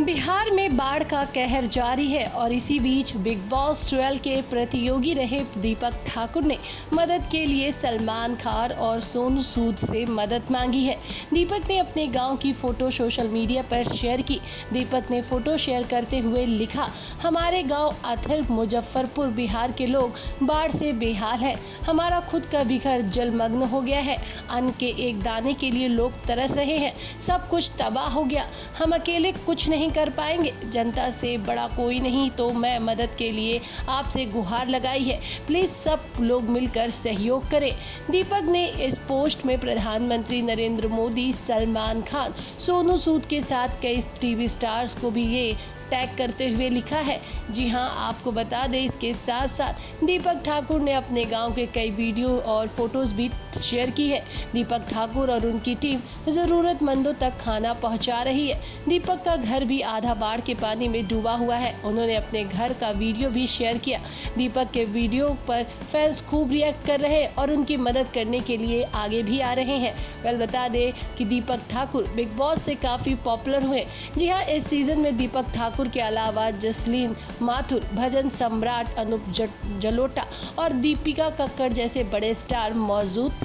बिहार में बाढ़ का कहर जारी है और इसी बीच बिग बॉस 12 के प्रतियोगी रहे दीपक ठाकुर ने मदद के लिए सलमान खान और सोनू सूद से मदद मांगी है। दीपक ने अपने गांव की फोटो सोशल मीडिया पर शेयर की। दीपक ने फोटो शेयर करते हुए लिखा, हमारे गांव अथर मुजफ्फरपुर बिहार के लोग बाढ़ से बेहाल है। हमारा खुद का भी घर जलमग्न हो गया है। अन्न के एक दाने के लिए लोग तरस रहे हैं। सब कुछ तबाह हो गया। हम अकेले कुछ नहीं कर पाएंगे। जनता से बड़ा कोई नहीं, तो मैं मदद के लिए आपसे गुहार लगाई है। प्लीज सब लोग मिलकर सहयोग करें। दीपक ने इस पोस्ट में प्रधानमंत्री नरेंद्र मोदी, सलमान खान, सोनू सूद के साथ कई टीवी स्टार्स को भी ये टैग करते हुए लिखा है। जी हां, आपको बता दें, इसके साथ साथ दीपक ठाकुर ने अपने गांव के कई वीडियो और फोटोज भी शेयर की है। दीपक ठाकुर और उनकी टीम जरूरतमंदों तक खाना पहुंचा रही है। दीपक का घर भी आधा बाढ़ के पानी में डूबा हुआ है। उन्होंने अपने घर का वीडियो भी शेयर किया। दीपक के वीडियो पर फैंस खूब रिएक्ट कर रहे हैं और उनकी मदद करने के लिए आगे भी आ रहे हैं। बता दें कि दीपक ठाकुर बिग बॉस से काफी पॉपुलर हुए। जी हाँ, इस सीजन में दीपक ठाकुर के अलावा जसलीन माथुर, भजन सम्राट अनूप जलोटा और दीपिका कक्कड़ जैसे बड़े स्टार मौजूद थे।